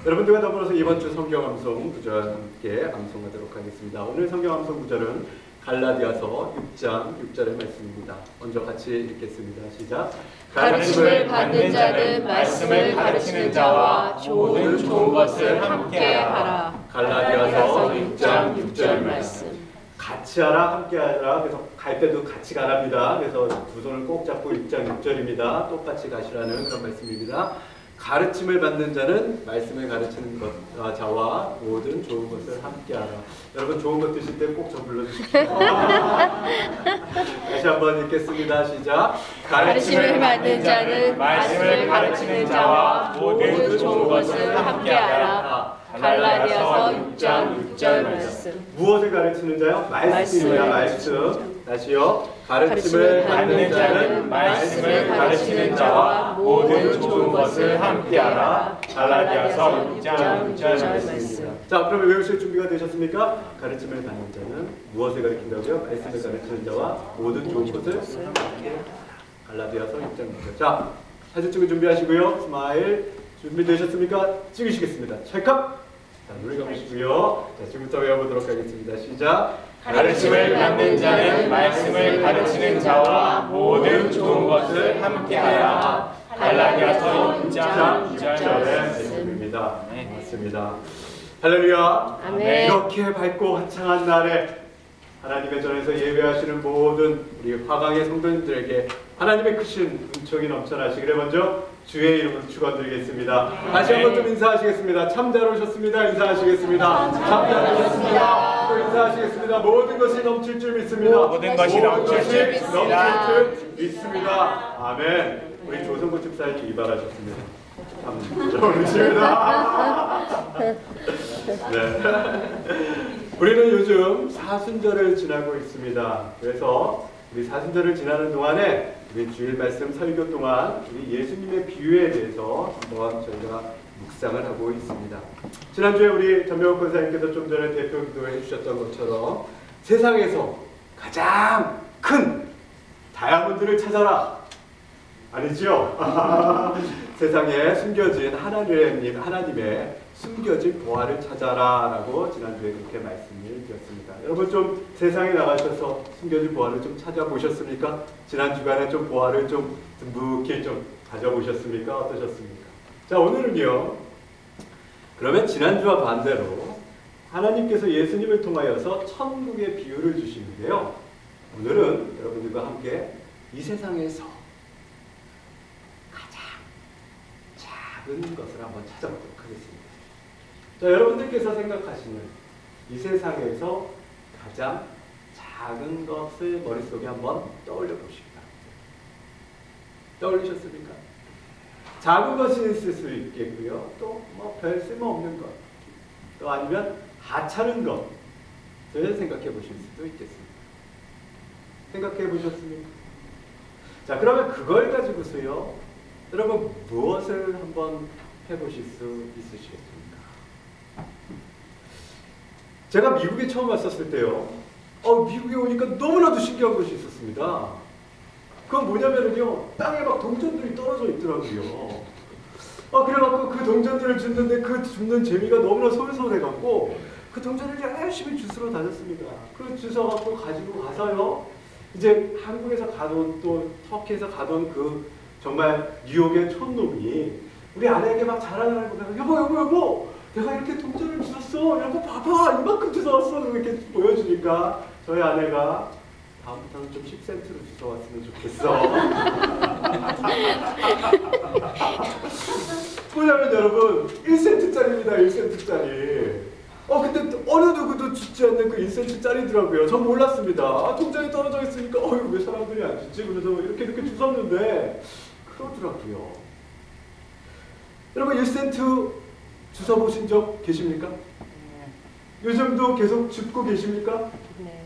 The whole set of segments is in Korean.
여러분들과 더불어서 이번 주 성경 암송 구절 함께 암송하도록 하겠습니다. 오늘 성경 암송 구절은 갈라디아서 6장 6절의 말씀입니다. 먼저 같이 읽겠습니다. 시작. 가르침을 받는 자는 말씀을 가르치는 자와 모든 좋은 것을 함께 하라. 갈라디아서 6장 6절 말씀. 같이 하라, 함께 하라. 그래서 갈 때도 같이 가랍니다. 그래서 두 손을 꼭 잡고 6장 6절입니다. 똑같이 가시라는 그런 말씀입니다. 가르침을 받는 자는 말씀을 가르치는 자와 모든 좋은 것을 함께하라. 여러분 좋은 것 드실 때 꼭 저 불러주십시오. 다시 한번 읽겠습니다. 시작. 가르침을 받는 자는 말씀을 가르치는 자와 모든 좋은 것을 함께하라. 갈라디아서 6장 6절 말씀. 무엇을 가르치는 자요? 말씀입니다. 말씀. 다시요. 가르침을 받는 자는 말씀을 가르치는 자와 모든 좋은 것을 함께하라. 갈라디아서 6장 6절 말씀. 자, 그러면 외우실 준비가 되셨습니까? 가르침을 받는 자는 무엇을 가르친다고요? 말씀을 가르치는 자와 모든 좋은 것을 함께하라. 갈라디아서 6장 6절. 자, 사진 찍을 준비하시고요. 스마일 준비되셨습니까? 찍으시겠습니다. 찰칵. 자, 눈을 감으시고요. 자, 지금부터 외워보도록 하겠습니다. 시작. 가르침을 받는 자는 말씀을 가르치는 자와 모든 좋은 것을 함께하라. 갈라디아서 6장 6절의 말씀입니다. 맞습니다. 할렐루야. 아멘. 이렇게 밝고 화창한 날에 하나님의 전에서 예배하시는 모든 우리 화강의 성도님들에게 하나님의 크신 은총이 넘쳐나시기를 먼저 주의 이름으로 축원드리겠습니다. 다시 한번 좀 인사하시겠습니다. 참 잘 오셨습니다. 인사하시겠습니다. 참 잘 오셨습니다. 또 인사하시겠습니다. 모든 것이 넘칠 줄 믿습니다. 모든 것이 넘칠 줄 믿습니다. 아멘. 우리 조성구 집사님이 이발하셨습니다. 참 좋으십니다. 네. 우리는 요즘 사순절을 지나고 있습니다. 그래서 우리 사순절을 지나는 동안에 우리 주일 말씀 설교 동안 우리 예수님의 비유에 대해서 한번 저희가 묵상을 하고 있습니다. 지난주에 우리 전명욱 권사님께서 좀 전에 대표 기도해 주셨던 것처럼 세상에서 가장 큰 다이아몬드를 찾아라. 아니죠? 세상에 숨겨진 하나님의 숨겨진 보화를 찾아라 라고 지난주에 그렇게 말씀을 드렸습니다. 여러분 좀 세상에 나가셔서 숨겨진 보화를 좀 찾아보셨습니까? 지난 주간에 좀 보화를 좀 묵묵히 좀 가져보셨습니까? 어떠셨습니까? 자, 오늘은요, 그러면 지난주와 반대로 하나님께서 예수님을 통하여서 천국의 비유를 주시는데요, 오늘은 여러분들과 함께 이 세상에서 가장 작은 것을 한번 찾아보도록 하겠습니다. 자, 여러분들께서 생각하시는 이 세상에서 가장 작은 것을 머릿속에 한번 떠올려 보시기 바랍니다. 떠올리셨습니까? 작은 것이 있을 수 있겠고요. 또 뭐 별 쓸모없는 것, 또 아니면 하찮은 것을 생각해 보실 수도 있겠습니다. 생각해 보셨습니까? 자, 그러면 그걸 가지고서요, 여러분 무엇을 한번 해보실 수 있으시겠습니까? 제가 미국에 처음 왔었을 때요, 미국에 오니까 너무나도 신기한 것이 있었습니다. 그건 뭐냐면요, 땅에 막 동전들이 떨어져 있더라고요. 그래갖고 그 동전들을 줍는데 그 줍는 재미가 너무나 솔솔해갖고 그 동전을 열심히 주스러 다녔습니다. 그 주워갖고 가지고 가서요, 이제 한국에서 가던 또 터키에서 가던 그 정말 뉴욕의 촌놈이 우리 아내에게 막 자랑을 하고, 여보 내가 이렇게 동전을 주웠어, 여보 봐봐 이만큼 주워왔어, 이렇게 보여주니까 저희 아내가 다음부터는 좀 10센트로 주워왔으면 좋겠어. 뭐냐면 여러분 1센트짜리입니다. 1센트짜리. 근데 어느 누구도 주지 않는 그 1cm짜리더라고요. 전 몰랐습니다. 동전이 떨어져 있으니까 이거 왜 사람들이 안 주지? 그래서 이렇게 주웠는데 그러더라고요. 여러분 1cm 주워보신 적 계십니까? 요즘도 계속 줍고 계십니까? 네.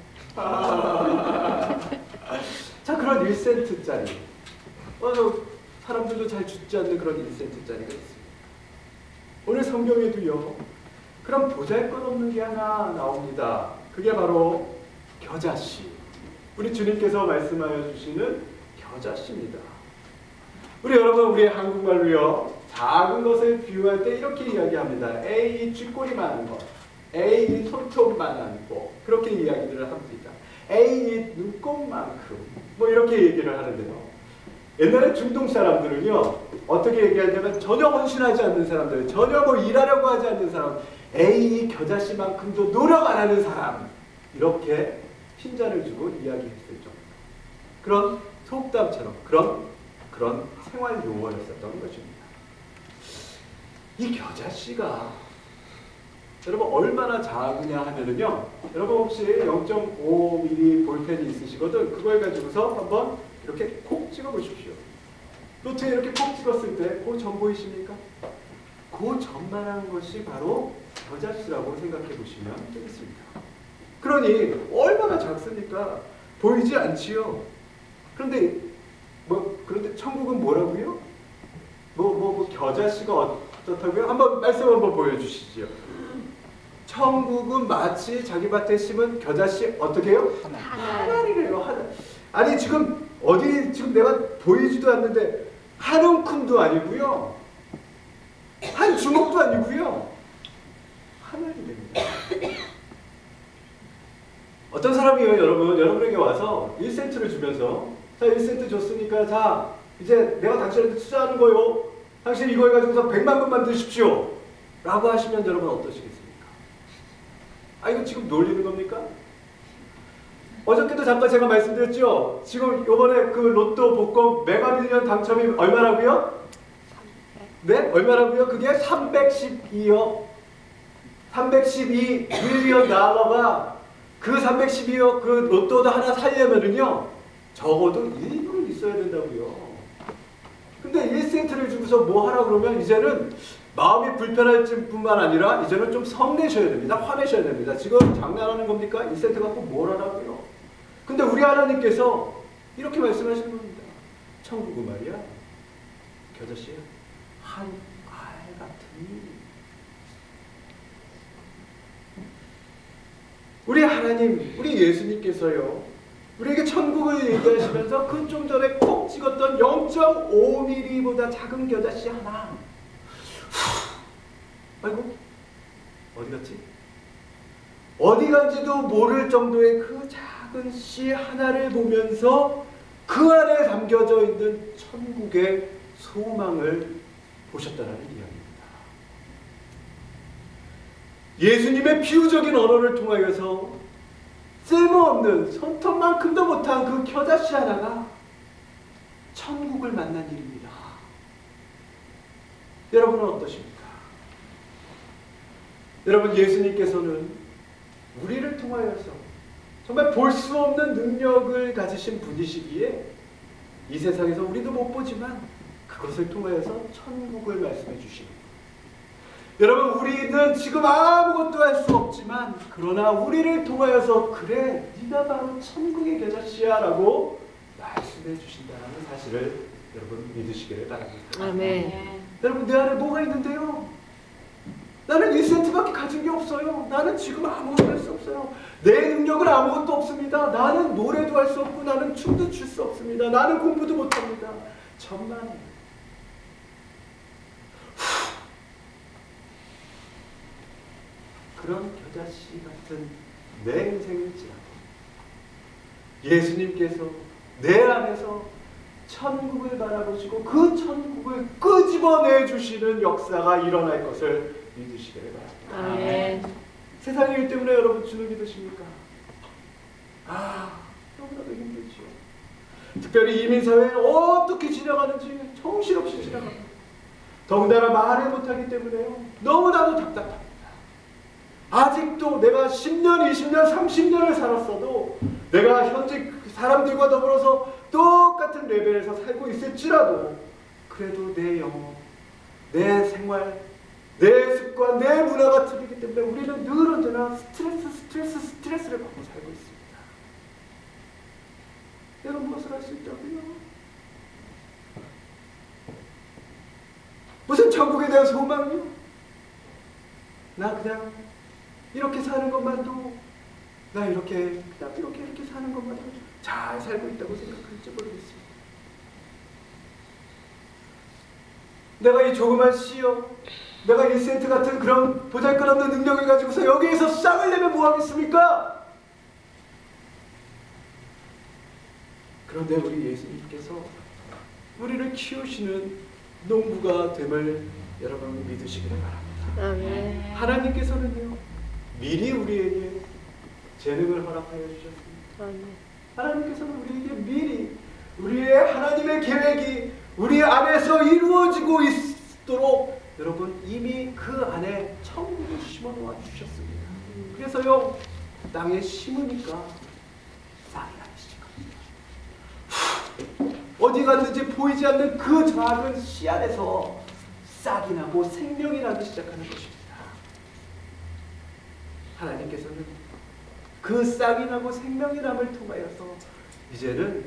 자, 그런 1cm짜리. 사람들도 잘 주지 않는 그런 1cm짜리가 있습니다. 오늘 성경에도요, 그럼 보잘것없는 게 하나 나옵니다. 그게 바로 겨자씨. 우리 주님께서 말씀하여 주시는 겨자씨입니다. 우리 여러분, 우리 한국말로요, 작은 것을 비유할 때 이렇게 이야기합니다. A 쥐꼬리만한 것, A 손톱만한 것, 그렇게 이야기들을 합니다. A 눈곱만큼, 뭐 이렇게 얘기를 하는데요. 옛날에 중동 사람들은요, 어떻게 얘기하냐면 전혀 헌신하지 않는 사람들, 전혀 뭐 일하려고 하지 않는 사람, A 겨자씨만큼도 노력 안 하는 사람, 이렇게 핀잔을 주고 이야기했을 정도. 그런 속담처럼 그런 생활 용어였었던 것입니다. 이 겨자씨가 여러분 얼마나 작으냐 하면은요, 여러분 혹시 0.5mm 볼펜이 있으시거든, 그걸 가지고서 한번 이렇게 콕 찍어 보십시오. 노트에 이렇게 콕 찍었을 때 그 점 보이십니까? 그 점만한 것이 바로 겨자씨라고 생각해 보시면 되겠습니다. 그러니 얼마나 작습니까? 보이지 않지요. 그런데 그런데 천국은 뭐라고요? 겨자씨가 어떻다고요? 한번 말씀 한번 보여주시죠. 천국은 마치 자기 밭에 심은 겨자씨 어떻게 해요? 하나이래요. 하나. 아니 지금 어디 지금 내가 보이지도 않는데 한 움큼도 아니고요, 한 주먹도 아니고요, 하나이 됩니다. 어떤 사람이요, 여러분에게 와서 1센트를 주면서, 자 1센트 줬으니까 자 이제 내가 당신한테 투자하는 거요, 당신 이거 해가지고서 100만 원 만드십시오 라고 하시면 여러분 어떠시겠습니까? 아, 이거 지금 놀리는 겁니까? 어저께도 잠깐 제가 말씀드렸죠? 지금 요번에 그 로또 복권 메가밀리언 당첨이 얼마라고요? 네? 얼마라고요? 그게 312억 312 밀리언 달러가, 그 312억 그 로또도 하나 살려면은요 적어도 1불은 있어야 된다고요. 근데 1센트를 주고서 뭐 하라 그러면 이제는 마음이 불편할 뿐만 아니라 이제는 좀 성내셔야 됩니다. 화내셔야 됩니다. 지금 장난하는 겁니까? 1센트 갖고 뭘 하라고요? 근데 우리 하나님께서 이렇게 말씀하시는 겁니다. 천국은 말이야, 겨자씨야, 한 알 같으니. 우리 하나님, 우리 예수님께서요, 우리에게 천국을 얘기하시면서 그 좀 전에 콕 찍었던 0.5mm보다 작은 겨자씨 하나, 아이고 어디 갔지? 어디 간지도 모를 정도의 그 작은 씨 하나를 보면서 그 안에 담겨져 있는 천국의 소망을 보셨다는 이야기입니다. 예수님의 비유적인 언어를 통하여서 쓸모없는 손톱만큼도 못한 그 겨자씨 하나가 천국을 만난 일입니다. 여러분은 어떠십니까? 여러분, 예수님께서는 우리를 통하여서 정말 볼 수 없는 능력을 가지신 분이시기에 이 세상에서 우리도 못 보지만 그것을 통하여서 천국을 말씀해 주시는 거예요. 여러분, 우리는 지금 아무것도 할 수 없지만 그러나 우리를 통하여서 그래, 네가 바로 천국의 겨자씨야 라고 말씀해 주신다는 사실을 여러분 믿으시기를 바랍니다. 아멘. 여러분, 내 안에 뭐가 있는데요? 나는 1센트밖에 가진 게 없어요. 나는 지금 아무것도 할 수 없어요. 내 능력은 아무것도 없습니다. 나는 노래도 할 수 없고 나는 춤도 출 수 없습니다. 나는 공부도 못합니다. 천만에. 그런 겨자씨 같은 내 인생일지라도 예수님께서 내 안에서 천국을 바라보시고 그 천국을 끄집어내 주시는 역사가 일어날 것을 믿으시기를 바랍니다. 아멘. 세상의 일 때문에 여러분 주를 믿으십니까? 너무나도 힘들죠. 특별히 이민사회에 어떻게 지나가는지 정신없이 지나갑니다. 더군다나 말을 못하기 때문에요, 너무나도 답답합니다. 아직도 내가 10년, 20년, 30년을 살았어도 내가 현재 사람들과 더불어서 똑같은 레벨에서 살고 있을지라도 그래도 내 영혼, 내 생활, 내 습관, 내 문화가 틀리기 때문에 우리는 늘 언제나 스트레스를 받고 살고 있습니다. 내가 무엇을 할 수 있다고요? 무슨 천국에 대한 소망이요? 나 그냥 이렇게 사는 것만도, 나 이렇게 사는 것만도 잘 살고 있다고 생각할지 모르겠습니다. 내가 이 조그만 씨요, 내가 1센트 같은 그런 보잘것없는 능력을 가지고서 여기에서 쌍을 내면 뭐하겠습니까? 그런데 우리 예수님께서 우리를 키우시는 농부가 됨을 여러분 믿으시기를 바랍니다. 아멘. 하나님께서는요, 미리 우리에게 재능을 허락하여 주셨습니다. 아멘. 하나님께서는 우리에게 미리 우리의 하나님의 계획이 우리 안에서 이루어지고 있도록 여러분 이미 그 안에 천국을 심어놓아 주셨습니다. 그래서요, 땅에 심으니까 싹이 나기 시작합니다. 어디 갔는지 보이지 않는 그 작은 씨 안에서 싹이 나고 생명이 나기 시작하는 것입니다. 하나님께서는 그 싹이 나고 생명이 남을 통하여서 이제는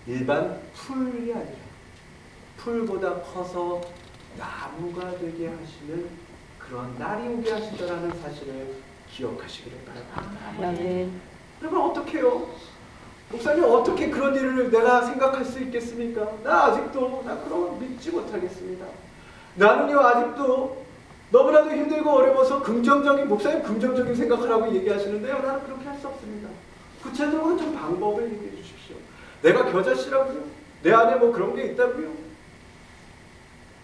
일반 풀이 아니라 풀보다 커서 나무가 되게 하시는 그런 날이 오게 하신다라는 사실을 기억하시기를 바랍니다. 아멘. 그러면 어떻게 해요? 목사님, 어떻게 그런 일을 내가 생각할 수 있겠습니까? 나 아직도 그런 거 믿지 못하겠습니다. 나는요, 아직도 너무나도 힘들고 어려워서 긍정적인, 목사님 긍정적인 생각하라고 얘기하시는데요, 나는 그렇게 할 수 없습니다. 구체적으로 좀 방법을 얘기해 주십시오. 내가 겨자씨라고요? 내 안에 뭐 그런 게 있다고요?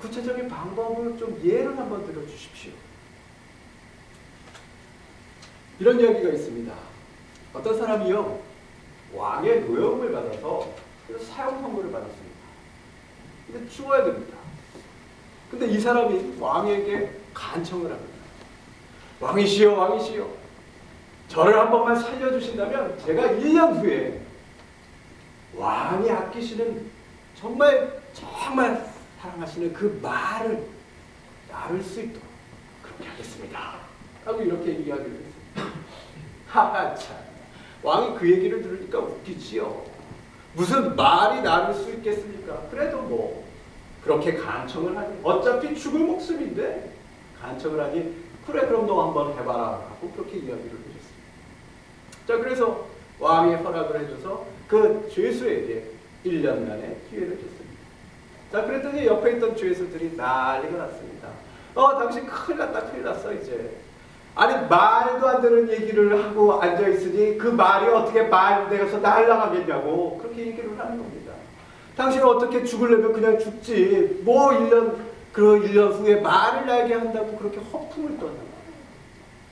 구체적인 방법을 좀 예를 한번 들어주십시오. 이런 이야기가 있습니다. 어떤 사람이요, 왕의 노여움을 받아서 사형 선고를 받았습니다. 근데 죽어야 됩니다. 근데 이 사람이 왕에게 간청을 합니다. 왕이시여, 왕이시여, 저를 한 번만 살려주신다면 제가 1년 후에 왕이 아끼시는 정말 사랑하시는 그 말을 나눌 수 있도록 그렇게 하겠습니다 하고 이렇게 이야기를 했습니다. 하하, 참, 왕이 그 얘기를 들으니까 웃기지요. 무슨 말이 나눌 수 있겠습니까? 그래도 뭐 그렇게 간청을 하니, 어차피 죽을 목숨인데 간청을 하니, 그래 그럼 너 한번 해봐라 하고 그렇게 이야기를 해줬습니다. 자, 그래서 왕이 허락을 해줘서 그 죄수에게 1년간의 기회를 줬습니다. 자, 그랬더니 옆에 있던 죄수들이 난리가 났습니다. 당신 큰일 났다, 큰일 났어 이제. 아니, 말도 안 되는 얘기를 하고 앉아있으니 그 말이 어떻게 말되어서 날아가겠냐고 그렇게 얘기를 하는 겁니다. 당신은 어떻게 죽으려면 그냥 죽지, 뭐 1년 후에 말을 나게 한다고 그렇게 허풍을 떠나.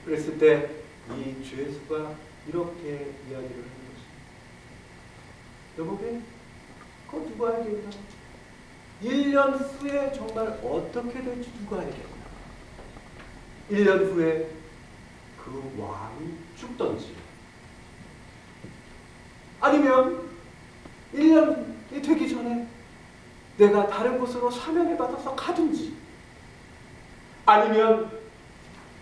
그랬을 때 이 죄수가 이렇게 이야기를 하는 것입니다. 여보게, 그거 누가 알겠나? 1년 후에 정말 어떻게 될지 누가 알겠나? 1년 후에 그 왕이 죽던지, 아니면 1년이 되기 전에 내가 다른 곳으로 사명을 받아서 가든지, 아니면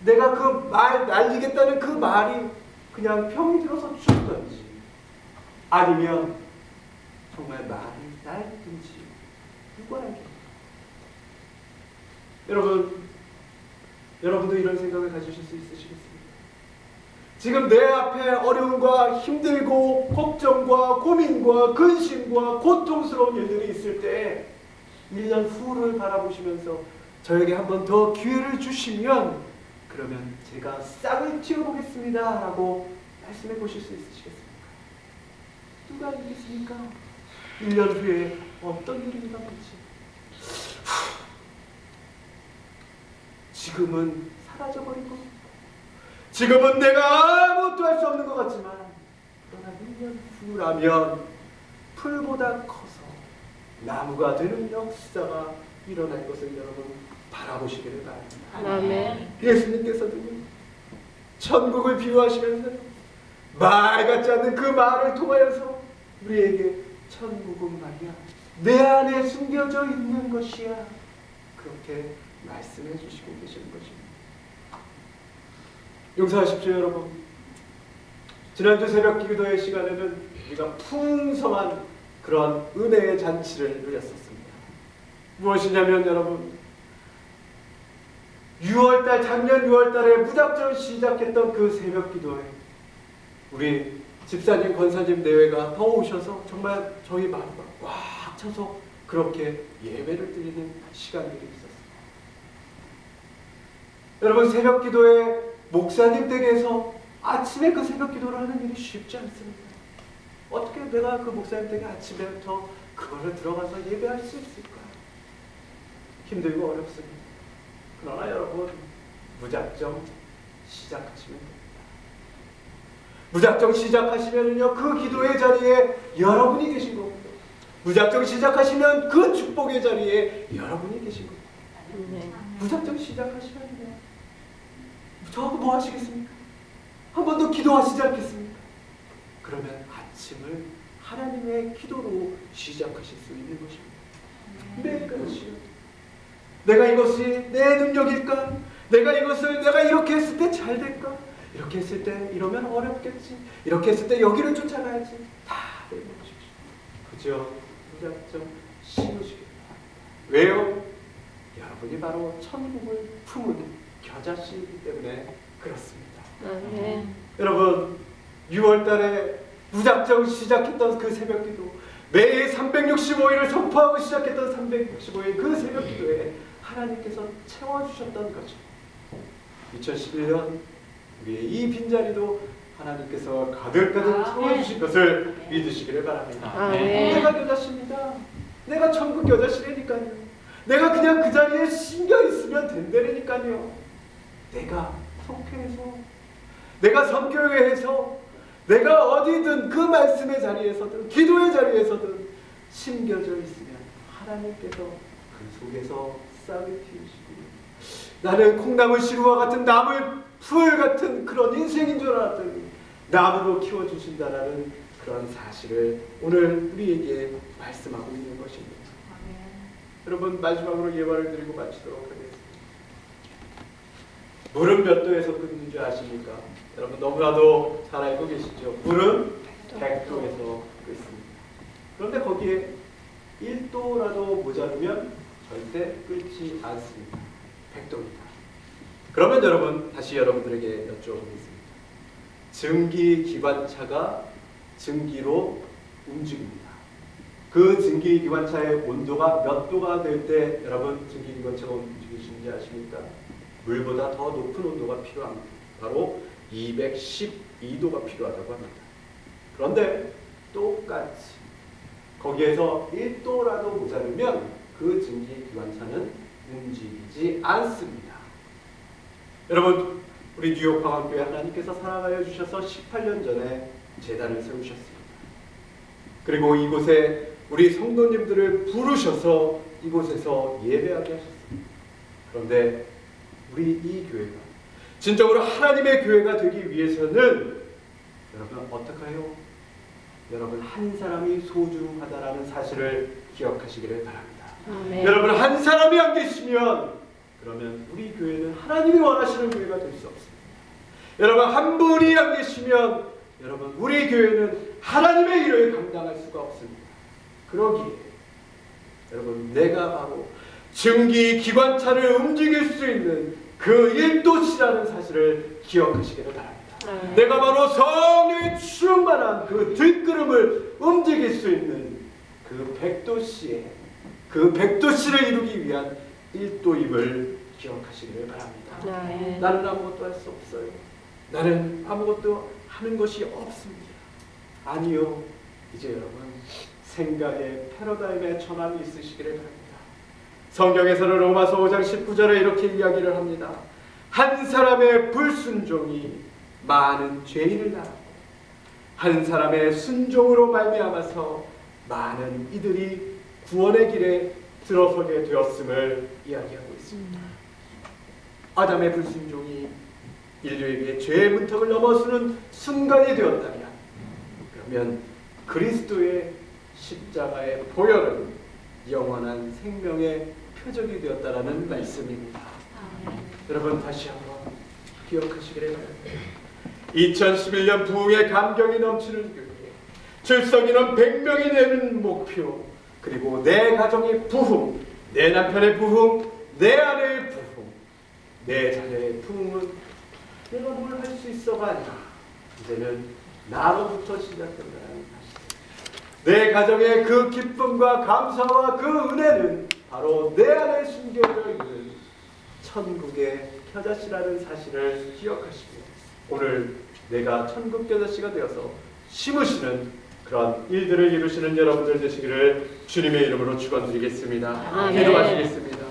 내가 그 말 날리겠다는 그 말이 그냥 병이 들어서 죽든지, 아니면 정말 말이 날든지 누가 알겠나? 여러분도 이런 생각을 가지실 수 있으시겠습니까? 지금 내 앞에 어려움과 힘들고 걱정과 고민과 근심과 고통스러운 일들이 있을 때 1년 후를 바라보시면서 저에게 한 번 더 기회를 주시면 그러면 제가 싹을 틔워보겠습니다 라고 말씀해 보실 수 있으시겠습니까? 누가 알겠습니까? 1년 후에 어떤 일이 일어날지. 지금은 사라져버리고, 지금은 내가 아무것도 할 수 없는 것 같지만, 그러나 1년 후라면 풀보다 커서 나무가 되는 역사가 일어날 것을 여러분 바라보시기를 바랍니다. 아멘. 예수님께서는 천국을 비유하시면서 말 같지 않는 그 말을 통하여서 우리에게 천국은 말이야, 내 안에 숨겨져 있는 것이야, 그렇게 말씀해 주시고 계시는 것입니다. 용서하십시오 여러분. 지난주 새벽 기도의 시간에는 우리가 풍성한 그런 은혜의 잔치를 누렸었습니다. 무엇이냐면 여러분, 작년 6월달에 무작정 시작했던 그 새벽 기도에 우리 집사님, 권사님 내외가 더 오셔서 정말 저희 마음을 꽉 차서 그렇게 예배를 드리는 시간들이 있었습니다. 여러분, 새벽 기도에 목사님 댁에서 아침에 그 새벽 기도를 하는 일이 쉽지 않습니다. 어떻게 내가 그 목사님 댁에 아침에부터 그거를 들어가서 예배할 수 있을까요? 힘들고 어렵습니다. 그러나 여러분, 무작정 시작하시면 됩니다. 무작정 시작하시면요, 그 기도의 자리에 여러분이 계신 겁니다. 무작정 시작하시면 그 축복의 자리에 여러분이 계신 겁니다. 네. 무작정 시작하시면 돼요. 저하고 뭐 하시겠습니까? 한 번 더 기도하시지 않겠습니까? 그러면 아침을 하나님의 기도로 시작하실 수 있는 것입니다. 매일같이요. 내가 이것이 내 능력일까? 내가 이렇게 했을 때 잘 될까? 이렇게 했을 때 이러면 어렵겠지. 이렇게 했을 때 여기를 쫓아가야지. 다 내려놓으십시오. 그죠? 무작정 쉬우시길 바랍니다. 왜요? 여러분이 바로 천국을 품은 겨자씨이기 때문에 그렇습니다. 네. 여러분, 6월달에 무작정 시작했던 그 새벽기도, 매일 365일을 선포하고 시작했던 365일 그 새벽기도에 하나님께서 채워주셨던 거죠. 2011년 우리의 이 빈자리도 하나님께서 가득가득 채워주실 것을 믿으시기를 바랍니다. 내가 겨자씨입니다. 내가 천국 겨자씨라니까요. 내가 그냥 그 자리에 신겨 있으면 된다니까요. 내가 속회에서, 내가 선교회에서, 내가 어디든 그 말씀의 자리에서든 기도의 자리에서든 심겨져 있으면 하나님께서 그 속에서 싹을 틔우시고, 나는 콩나물 시루와 같은 나물 풀 같은 그런 인생인 줄 알았더니 나무로 키워주신다라는 그런 사실을 오늘 우리에게 말씀하고 있는 것입니다. 여러분, 마지막으로 예화를 드리고 마치도록 하겠습니다. 물은 몇 도에서 끓는 줄 아십니까? 여러분, 너무나도 잘 알고 계시죠? 물은 100도에서 끓습니다. 그런데 거기에 1도라도 모자르면 절대 끓지 않습니다. 100도입니다. 그러면 여러분, 다시 여러분들에게 여쭤보겠습니다. 증기기관차가 증기로 움직입니다. 그 증기기관차의 온도가 몇 도가 될 때 여러분 증기기관차가 움직이시는지 아십니까? 물보다 더 높은 온도가 필요합니다. 바로 212도가 필요하다고 합니다. 그런데 똑같이 거기에서 1도라도 모자르면 그 증기기관차는 움직이지 않습니다. 여러분, 우리 뉴욕 광안교회 하나님께서 사랑하여 주셔서 18년 전에 제단을 세우셨습니다. 그리고 이곳에 우리 성도님들을 부르셔서 이곳에서 예배하게 하셨습니다. 그런데 우리 이 교회가 진정으로 하나님의 교회가 되기 위해서는 여러분 어떻게 해요? 여러분, 한 사람이 소중하다라는 사실을 기억하시기를 바랍니다. 여러분, 한 사람이 안 계시면 그러면 우리 교회는 하나님이 원하시는 교회가 될 수 없습니다. 여러분, 한 분이 안 계시면 여러분 우리 교회는 하나님의 일을 감당할 수가 없습니다. 그러기에 여러분, 내가 바로 증기기관차를 움직일 수 있는 그 1도씨라는 사실을 기억하시기를 바랍니다. 내가 바로 성령의 충만한 그 들끓음을 움직일 수 있는 그 100도씨의 그 100도씨를 이루기 위한 1도임을 기억하시기를 바랍니다. 나는 아무것도 할 수 없어요. 나는 아무것도 하는 것이 없습니다. 아니요. 이제 여러분, 생각의 패러다임의 전환이 있으시기를 바랍니다. 성경에서는 로마서 5장 19절에 이렇게 이야기를 합니다. 한 사람의 불순종이 많은 죄인을 낳았고 한 사람의 순종으로 말미암아서 많은 이들이 구원의 길에 들어서게 되었음을 이야기하고 있습니다. 아담의 불순종이 인류에게 죄의 문턱을 넘어서는 순간이 되었다면, 그러면 그리스도의 십자가의 보혈은 영원한 생명의 표적이 되었다라는 말씀입니다. 여러분, 다시 한번 기억하시기를 바랍니다. 2011년 부흥의 감격이 넘치는 교회, 출석인원 100명이 되는 목표, 그리고 내 가정의 부흥, 내 남편의 부흥, 내 아내의 부흥, 내 자녀의 부흥은 내가 뭘 할 수 있어가 아니라 이제는 나로부터 시작된다는 사실. 내 가정의 그 기쁨과 감사와 그 은혜는 바로 내 안에 숨겨져 있는 천국의 겨자씨라는 사실을 기억하시고 오늘 내가 천국 겨자씨가 되어서 심으시는 그런 일들을 이루시는 여러분들 되시기를 주님의 이름으로 축원드리겠습니다. 아멘. 기도하시겠습니다.